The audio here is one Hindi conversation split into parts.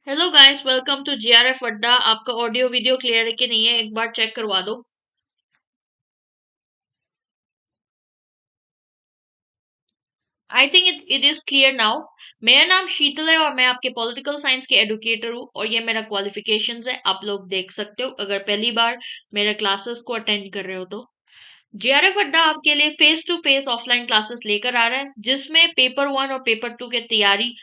Hello guys, welcome to GRF Adda. आपका ऑडियो वीडियो क्लियर है कि नहीं है, एक बार चेक करवा दो। I think it is clear now. मेरा नाम शीतल है और मैं आपके पॉलिटिकल साइंस के एडुकेटर हूँ और ये मेरा क्वालिफिकेशंस है। आप लोग देख सकते हो अगर पहली बार मेरे क्लासेस को अटेंड कर रहे हो तो। जीआरएफ अड्डा आपके लिए face to face offline classes लेकर आ रहा है जिसमें पेपर वन और पेपर टू की तैयारी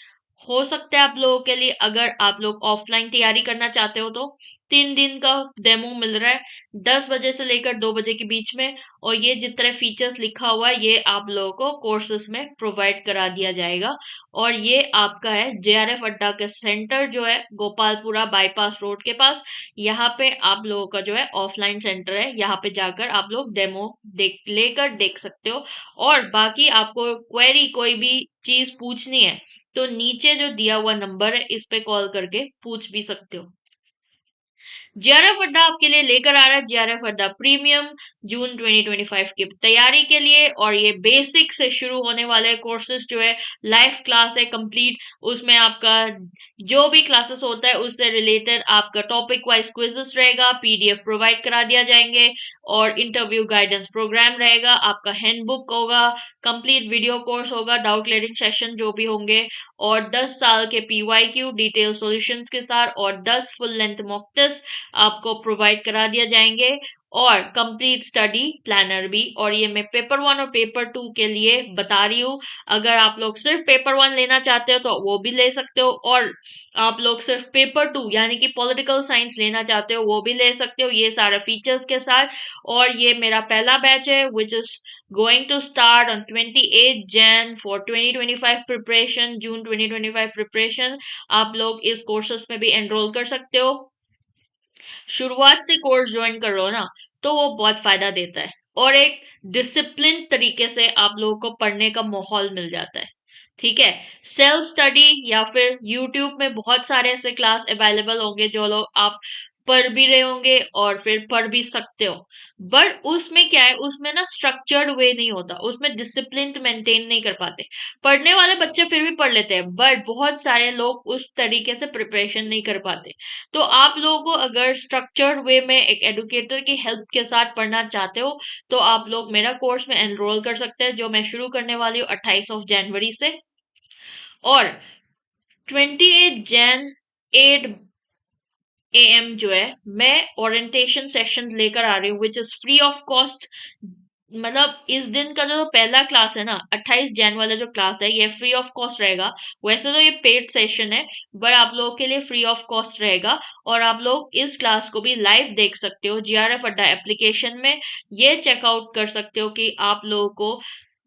हो सकता है आप लोगों के लिए। अगर आप लोग ऑफलाइन तैयारी करना चाहते हो तो 3 दिन का डेमो मिल रहा है 10 बजे से लेकर 2 बजे के बीच में। और ये जितने फीचर्स लिखा हुआ है ये आप लोगों को कोर्सेज में प्रोवाइड करा दिया जाएगा। और ये आपका है जेआरएफ अड्डा का सेंटर जो है गोपालपुरा बाईपास रोड के पास। यहाँ पे आप लोगों का जो है ऑफलाइन सेंटर है, यहाँ पे जाकर आप लोग डेमो देख सकते हो। और बाकी आपको क्वेरी कोई भी चीज पूछनी है तो नीचे जो दिया हुआ नंबर है इस पे कॉल करके पूछ भी सकते हो। जीआरएफ अड्डा आपके लिए लेकर आ रहा है जीआरएफ अड्डा प्रीमियम जून 2025 की तैयारी के लिए। और ये बेसिक से शुरू होने वाले कोर्सेज जो है लाइव क्लास है कंप्लीट। उसमें आपका जो भी क्लासेस होता है उससे रिलेटेड आपका टॉपिक वाइज क्विजेस रहेगा, पीडीएफ प्रोवाइड करा दिया जाएंगे और इंटरव्यू गाइडेंस प्रोग्राम रहेगा। आपका हैंडबुक होगा, कंप्लीट वीडियो कोर्स होगा, डाउट क्लियरिंग सेशन जो भी होंगे और 10 साल के पीवाईक्यू डिटेल सॉल्यूशंस के साथ और 10 फुल लेंथ मॉक टेस्ट आपको प्रोवाइड करा दिया जाएंगे और कंप्लीट स्टडी प्लानर भी। और ये मैं पेपर वन और पेपर टू के लिए बता रही हूँ। अगर आप लोग सिर्फ पेपर वन लेना चाहते हो तो वो भी ले सकते हो और आप लोग सिर्फ पेपर टू यानी कि पॉलिटिकल साइंस लेना चाहते हो वो भी ले सकते हो, ये सारे फीचर्स के साथ। और ये मेरा पहला बैच है which is going to start on 28 Jan for 2025 preparation, June 2025 preparation. आप लोग इस कोर्सेस में भी एनरोल कर सकते हो। शुरुआत से कोर्स ज्वाइन कर लो ना तो वो बहुत फायदा देता है और एक डिसिप्लिन तरीके से आप लोगों को पढ़ने का माहौल मिल जाता है। ठीक है, सेल्फ स्टडी या फिर यूट्यूब में बहुत सारे ऐसे क्लास अवेलेबल होंगे जो लोग आप पढ़ भी रहे होंगे और फिर पढ़ भी सकते हो। बट उसमें क्या है, उसमें ना स्ट्रक्चर्ड वे नहीं होता, उसमें डिसिप्लिन मेंटेन नहीं कर पाते। पढ़ने वाले बच्चे फिर भी पढ़ लेते हैं बट बहुत सारे लोग उस तरीके से प्रिपरेशन नहीं कर पाते। तो आप लोगों को अगर स्ट्रक्चर्ड वे में एक एडुकेटर की हेल्प के साथ पढ़ना चाहते हो तो आप लोग मेरा कोर्स में एनरोल कर सकते हैं जो मैं शुरू करने वाली हूँ 28 ऑफ जनवरी से। और 28 जैन 8 AM जो है मैं ओरिएंटेशन सेशन लेकर आ रही हूँ which is free of cost. मतलब इस दिन का जो पहला क्लास है ना 28 जैन वाला जो क्लास है ये फ्री ऑफ कॉस्ट रहेगा। वैसे तो ये पेड सेशन है बट आप लोगों के लिए फ्री ऑफ कॉस्ट रहेगा। और आप लोग इस क्लास को भी लाइव देख सकते हो जीआरएफ अड्डा एप्लीकेशन में। ये चेकआउट कर सकते हो कि आप लोगों को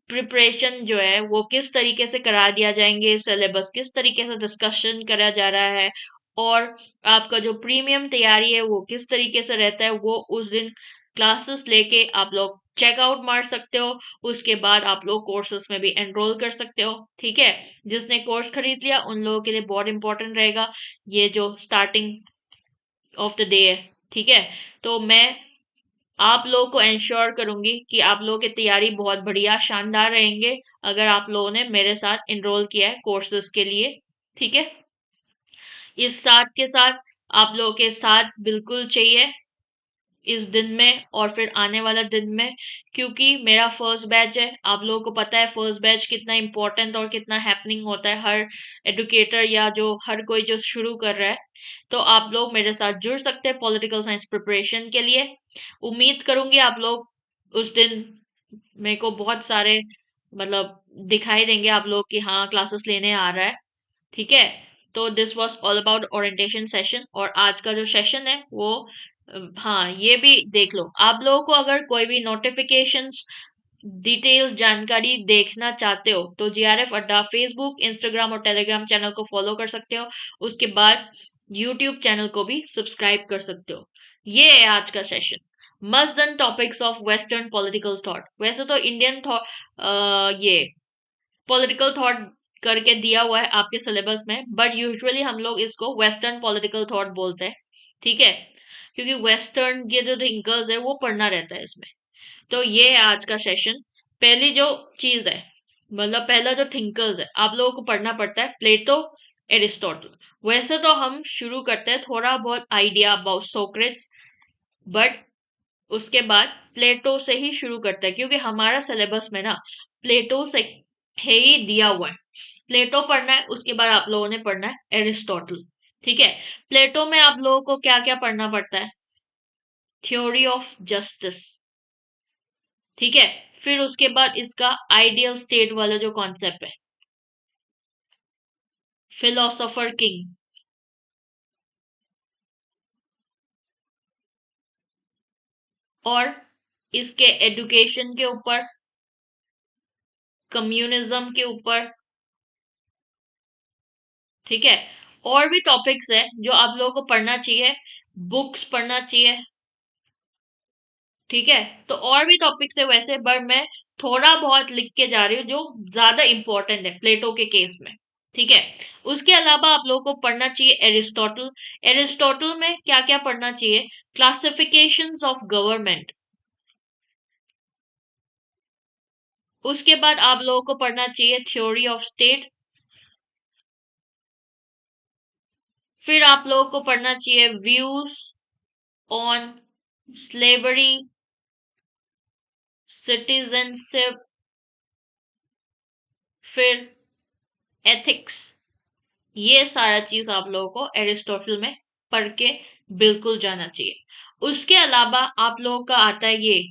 प्रिपरेशन जो है वो किस तरीके से करा दिया जाएंगे, सिलेबस किस तरीके से डिस्कशन करा जा रहा है और आपका जो प्रीमियम तैयारी है वो किस तरीके से रहता है वो उस दिन क्लासेस लेके आप लोग चेकआउट मार सकते हो। उसके बाद आप लोग कोर्सेस में भी एनरोल कर सकते हो। ठीक है, जिसने कोर्स खरीद लिया उन लोगों के लिए बहुत इंपॉर्टेंट रहेगा ये जो स्टार्टिंग ऑफ द डे है। ठीक है, तो मैं आप लोगों को इंश्योर करूंगी कि आप लोगों की तैयारी बहुत बढ़िया शानदार रहेंगे अगर आप लोगों ने मेरे साथ इनरोल किया है कोर्सेज के लिए। ठीक है, इस साथ के साथ आप लोगों के साथ बिल्कुल चाहिए इस दिन में और फिर आने वाला दिन में, क्योंकि मेरा फर्स्ट बैच है। आप लोगों को पता है फर्स्ट बैच कितना इंपॉर्टेंट और कितना हैपनिंग होता है हर एडुकेटर या जो हर कोई जो शुरू कर रहा है। तो आप लोग मेरे साथ जुड़ सकते हैं पॉलिटिकल साइंस प्रिपरेशन के लिए। उम्मीद करूंगी आप लोग उस दिन मेरे को बहुत सारे मतलब दिखाई देंगे आप लोग कि हाँ क्लासेस लेने आ रहा है। ठीक है, तो this was all about orientation session. और आज का जो सेशन है वो हाँ ये भी देख लो। आप लोगों को अगर कोई भी नोटिफिकेशंस डिटेल्स जानकारी देखना चाहते हो तो जीआरएफ अड्डा फेसबुक, इंस्टाग्राम और टेलीग्राम चैनल को फॉलो कर सकते हो। उसके बाद यूट्यूब चैनल को भी सब्सक्राइब कर सकते हो। ये है आज का session, must done topics of western political thought. वैसे तो इंडियन थॉट ये पॉलिटिकल थॉट करके दिया हुआ है आपके सिलेबस में बट यूजुअली हम लोग इसको वेस्टर्न पॉलिटिकल थॉट बोलते हैं। ठीक है, क्योंकि वेस्टर्न के जो थिंकर्स है वो पढ़ना रहता है इसमें। तो ये है आज का सेशन। पहली जो चीज है मतलब पहला जो थिंकर्स है आप लोगों को पढ़ना पड़ता है प्लेटो, एरिस्टोटल। वैसे तो हम शुरू करते हैं थोड़ा बहुत आइडिया अबाउट सोक्रेट्स, बट उसके बाद प्लेटो से ही शुरू करते हैं, क्योंकि हमारा सिलेबस में ना प्लेटो से है ही दिया हुआ है। प्लेटो पढ़ना है, उसके बाद आप लोगों ने पढ़ना है एरिस्टोटल। ठीक है। प्लेटो में आप लोगों को क्या क्या पढ़ना पड़ता है? Theory of justice. ठीक है। फिर उसके बाद इसका आइडियल स्टेट वाला जो कॉन्सेप्ट है, फिलोसोफर किंग। और इसके एजुकेशन के ऊपर, कम्युनिज्म के ऊपर। ठीक है। और भी टॉपिक्स है जो आप लोगों को पढ़ना चाहिए, बुक्स पढ़ना चाहिए। ठीक है। तो और भी टॉपिक्स है वैसे, पर मैं थोड़ा बहुत लिख के जा रही हूँ जो ज्यादा इंपॉर्टेंट है प्लेटो के केस में। ठीक है। उसके अलावा आप लोगों को पढ़ना चाहिए एरिस्टोटल। एरिस्टोटल में क्या क्या पढ़ना चाहिए? Classifications of government. उसके बाद आप लोगों को पढ़ना चाहिए थ्योरी ऑफ स्टेट। फिर आप लोगों को पढ़ना चाहिए व्यूज ऑन स्लेवरी, सिटीजनशिप, फिर एथिक्स। ये सारा चीज आप लोगों को एरिस्टोटल में पढ़ के बिल्कुल जाना चाहिए। उसके अलावा आप लोगों का आता है ये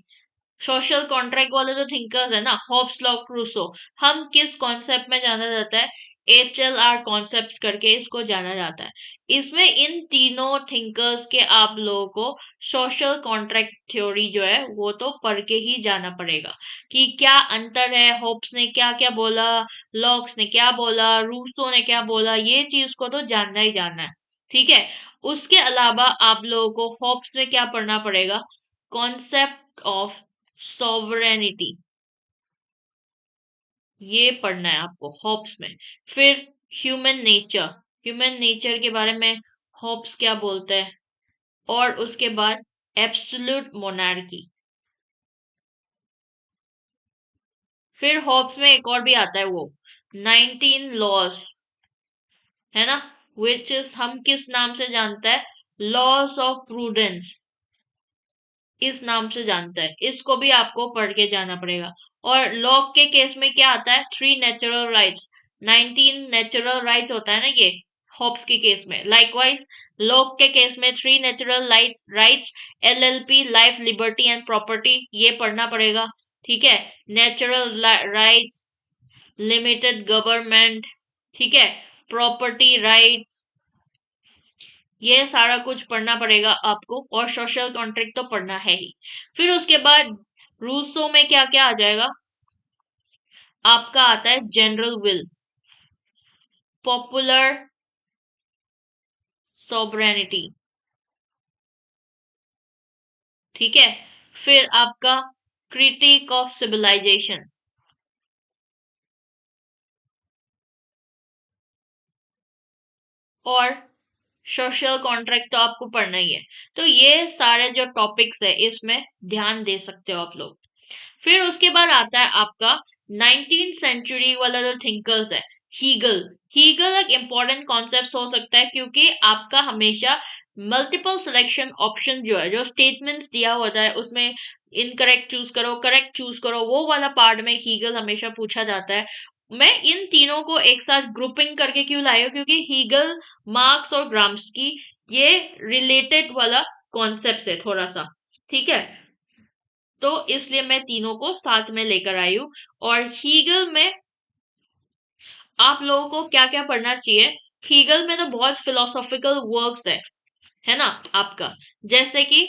सोशल कॉन्ट्रैक्ट वाले जो थिंकर्स है ना, हॉब्स, लॉक, रूसो। हम किस कॉन्सेप्ट में जाना जाता है? HLR कॉन्सेप्ट्स करके इसको जाना जाता है। इसमें इन तीनों थिंकर्स के आप लोगों को सोशल कॉन्ट्रैक्ट थ्योरी जो है वो तो पढ़ के ही जाना पड़ेगा कि क्या अंतर है, होप्स ने क्या क्या बोला, लॉक्स ने क्या बोला, रूसो ने क्या बोला, ये चीज को तो जानना ही जानना है। ठीक है। उसके अलावा आप लोगों को होप्स में क्या पढ़ना पड़ेगा? कॉन्सेप्ट ऑफ सॉवरेनिटी, ये पढ़ना है आपको हॉब्स में। फिर ह्यूमन नेचर, ह्यूमन नेचर के बारे में हॉब्स क्या बोलता है। और उसके बाद एब्सोल्यूट मोनार्की। फिर हॉब्स में एक और भी आता है वो 19 लॉज, है ना, विच इज हम किस नाम से जानता है? लॉज ऑफ प्रूडेंस, इस नाम से जानता है। इसको भी आपको पढ़ के जाना पड़ेगा। और लॉक के केस में क्या आता है? 3 नेचुरल राइट्स, 19 नेचुरल राइट्स होता है ना ये हॉब्स के केस में। लाइकवाइज लॉक के केस में 3 natural rights, LLP, life, liberty and property, ये पढ़ना पड़ेगा। ठीक है। नेचुरल राइट्स, लिमिटेड गवर्नमेंट, ठीक है, प्रॉपर्टी राइट्स, ये सारा कुछ पढ़ना पड़ेगा आपको। और सोशल कॉन्ट्रैक्ट तो पढ़ना है ही। फिर उसके बाद रूसो में क्या क्या आ जाएगा? आपका आता है जनरल विल, पॉपुलर सोबरेनिटी। ठीक है। फिर आपका क्रिटिक ऑफ सिविलाइजेशन। और सोशल कॉन्ट्रैक्ट तो आपको पढ़ना ही है। तो ये सारे जो टॉपिक्स है इसमें ध्यान दे सकते हो आप लोग। फिर उसके बाद आता है आपका 19th सेंचुरी वाला जो थिंकर्स है, हीगल। हीगल एक इंपॉर्टेंट कॉन्सेप्ट हो सकता है, क्योंकि आपका हमेशा मल्टीपल सिलेक्शन ऑप्शन जो है, जो स्टेटमेंट्स दिया होता है उसमें इनकरेक्ट चूज करो, करेक्ट चूज करो, वो वाला पार्ट में हीगल हमेशा पूछा जाता है। मैं इन तीनों को एक साथ ग्रुपिंग करके क्यों लाई हूँ? क्योंकि हीगल, मार्क्स और ग्राम्सकी, ये रिलेटेड वाला कॉन्सेप्ट है थोड़ा सा। ठीक है। तो इसलिए मैं तीनों को साथ में लेकर आई हूँ। और हीगल में आप लोगों को क्या क्या पढ़ना चाहिए? हीगल में तो बहुत फिलोसॉफिकल वर्क्स है ना आपका, जैसे कि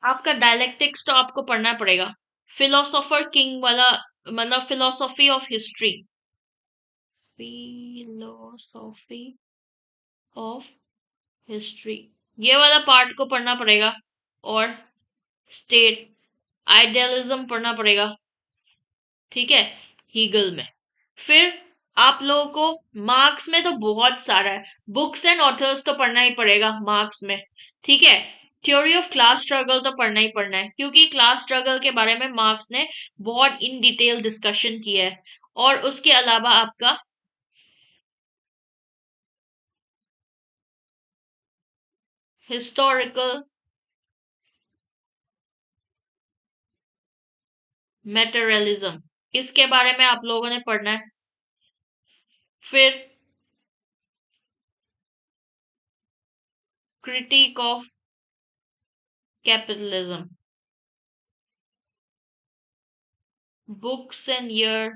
आपका डायलेक्टिक्स तो आपको पढ़ना पड़ेगा। फिलोसोफर किंग वाला, मतलब philosophy of history, philosophy of history, ये वाला पार्ट को पढ़ना पड़ेगा। और स्टेट आइडियलिज्म पढ़ना पड़ेगा। ठीक है। हीगल में। फिर आप लोगों को मार्क्स में तो बहुत सारा है, बुक्स एंड ऑथर्स तो पढ़ना ही पड़ेगा मार्क्स में, ठीक है। थ्योरी ऑफ क्लास स्ट्रगल तो पढ़ना ही पढ़ना है, क्योंकि क्लास स्ट्रगल के बारे में मार्क्स ने बहुत इन डिटेल डिस्कशन किया है। और उसके अलावा आपका हिस्टोरिकल मेटेरियलिज्म, इसके बारे में आप लोगों ने पढ़ना है। फिर critic of capitalism, books and year,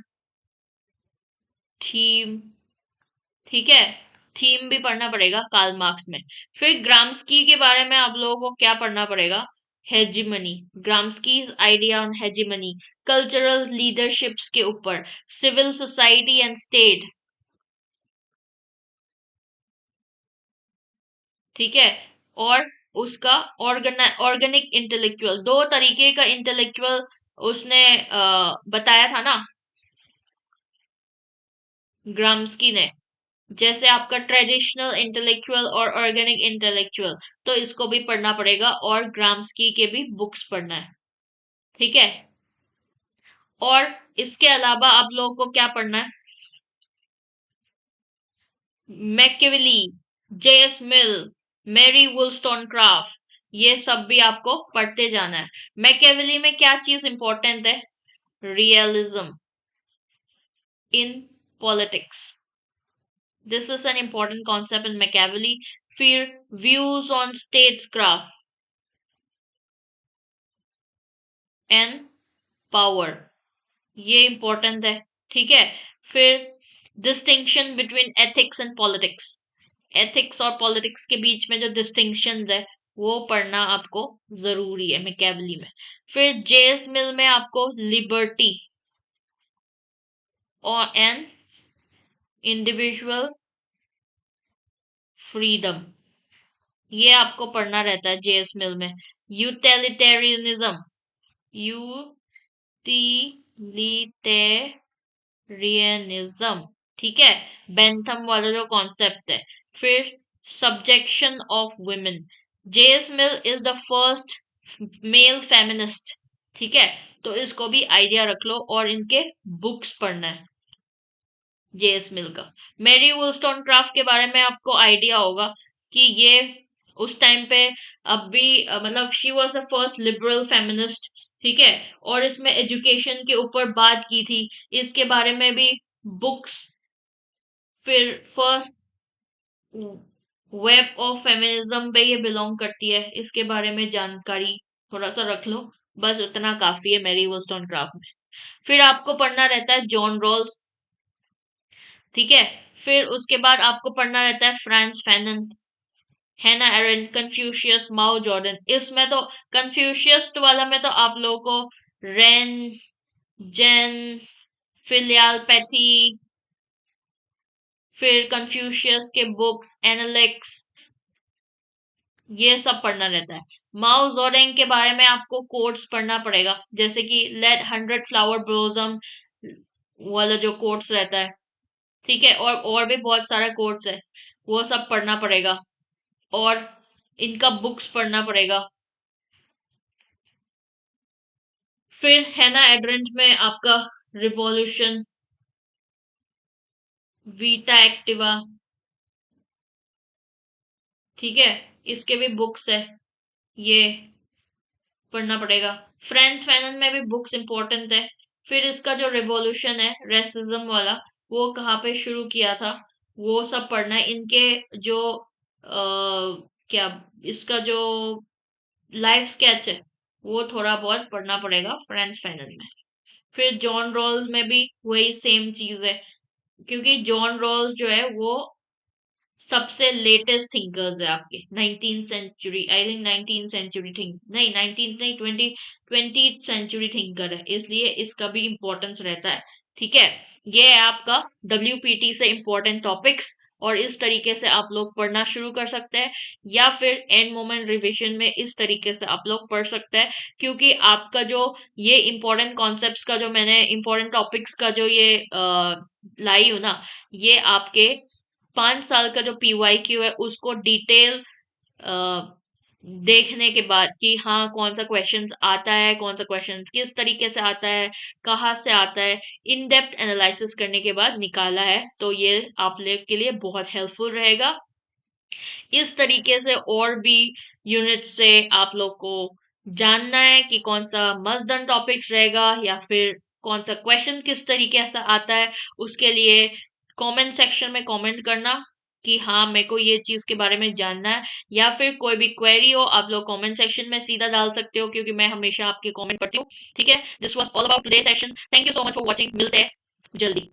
theme, ठीक है, थीम भी पढ़ना पड़ेगा कार्ल मार्क्स में। फिर ग्राम्स्की के बारे में आप लोगों को क्या पढ़ना पड़ेगा, hegemony, Gramsci idea on hegemony, cultural leaderships के ऊपर, सिविल सोसाइटी एंड स्टेट, ठीक है। और उसका ऑर्गेनिक इंटेलेक्चुअल, दो तरीके का इंटेलेक्चुअल उसने बताया था ना ग्राम्स्की ने, जैसे आपका ट्रेडिशनल इंटेलेक्चुअल और ऑर्गेनिक इंटेलेक्चुअल, तो इसको भी पढ़ना पड़ेगा और ग्राम्स्की के भी बुक्स पढ़ना है, ठीक है। और इसके अलावा आप लोगों को क्या पढ़ना है, मैकियावेली, जेएस मिल, मैरी वुllstonecraft, ये सब भी आपको पढ़ते जाना है। मैकियावेली में क्या चीज इंपॉर्टेंट है, realism in politics, this is an important concept in Machiavelli. फिर views on statecraft and power, ये इंपॉर्टेंट है, ठीक है। फिर distinction between ethics and politics, ethics और पॉलिटिक्स के बीच में जो डिस्टिंक्शन है वो पढ़ना आपको जरूरी है मैकियावेली में। फिर जेएस मिल में आपको लिबर्टी और एन इंडिविजुअल फ्रीडम, ये आपको पढ़ना रहता है जेएस मिल में। यूटिलिटेरियनिज्म, यूटिलिटेरियनिज्म, ठीक है, बेंथम वाला जो कॉन्सेप्ट है। फिर subjection of women, JS Mill is the first male feminist, ठीक है, तो इसको भी आइडिया रख लो और इनके बुक्स पढ़ना है जेएस मिल का। मैरी वुllstonecraft के बारे में आपको आइडिया होगा कि ये उस टाइम पे, अब भी मतलब she was the first liberal feminist, ठीक है। और इसमें एजुकेशन के ऊपर बात की थी, इसके बारे में भी बुक्स। फिर फर्स्ट वेब ऑफ फेमिनिज्म पे ये बिलोंग करती है, इसके बारे में जानकारी थोड़ा सा रख लो, बस उतना काफी है मैरी वुllstonecraft में। फिर आपको पढ़ना रहता है जॉन रॉल्स, ठीक है। फिर उसके बाद आपको पढ़ना रहता है फ्रांस फैनन, हैना एरेंट, कन्फ्यूशियस, माओ जॉर्डन। इसमें तो कन्फ्यूशियस वाला में तो आप लोगों को रेन, जेन, फिलियल पैथी, फिर कन्फ्यूशियस के बुक्स, एनालिक्स, ये सब पढ़ना रहता है। माओ जोडेंग के बारे में आपको कोट्स पढ़ना पड़ेगा, जैसे कि लेट 100 फ्लावर ब्लॉसम वाला जो कोट्स रहता है, ठीक है। और भी बहुत सारा कोट्स है, वो सब पढ़ना पड़ेगा और इनका बुक्स पढ़ना पड़ेगा। फिर हैना एड्रेंट में आपका रिवॉल्यूशन, वीटा एक्टिवा, ठीक है, इसके भी बुक्स है, ये पढ़ना पड़ेगा। फ्रेंच फैनन में भी बुक्स इंपॉर्टेंट है। फिर इसका जो रिवॉल्यूशन है रेसिज्म वाला, वो कहाँ पे शुरू किया था, वो सब पढ़ना है। इनके जो क्या, इसका जो लाइफ स्केच है वो थोड़ा बहुत पढ़ना पड़ेगा फ्रेंच फैनन में। फिर जॉन रॉल्स में भी वही सेम चीज है, क्योंकि जॉन रॉल्स जो है वो सबसे लेटेस्ट थिंकर्स है आपके 19th century, I think 19th century think, नहीं 19th नहीं, 20th सेंचुरी थिंकर है, इसलिए इसका भी इम्पोर्टेंस रहता है, ठीक है। ये है आपका डब्ल्यूपीटी से इम्पोर्टेंट टॉपिक्स। और इस तरीके से आप लोग पढ़ना शुरू कर सकते हैं, या फिर एंड मोमेंट रिवीजन में इस तरीके से आप लोग पढ़ सकते हैं, क्योंकि आपका जो ये इंपॉर्टेंट कॉन्सेप्ट्स का जो मैंने इंपॉर्टेंट टॉपिक्स का जो ये लाई हूं ना, ये आपके 5 साल का जो PYQ है उसको डिटेल देखने के बाद कि हाँ कौन सा क्वेश्चंस आता है, कौन सा क्वेश्चन किस तरीके से आता है, कहाँ से आता है, इन डेप्थ एनालिसिस करने के बाद निकाला है, तो ये आप लोग के लिए बहुत हेल्पफुल रहेगा। इस तरीके से और भी यूनिट से आप लोग को जानना है कि कौन सा मस्ट डन टॉपिक्स रहेगा या फिर कौन सा क्वेश्चन किस तरीके से आता है, उसके लिए कमेंट सेक्शन में कमेंट करना कि हाँ मेरे को ये चीज के बारे में जानना है, या फिर कोई भी क्वेरी हो आप लोग कमेंट सेक्शन में सीधा डाल सकते हो, क्योंकि मैं हमेशा आपके कमेंट पढ़ती हूँ। ठीक है, this was all about today session. Thank you so much for watching, मिलते हैं जल्दी।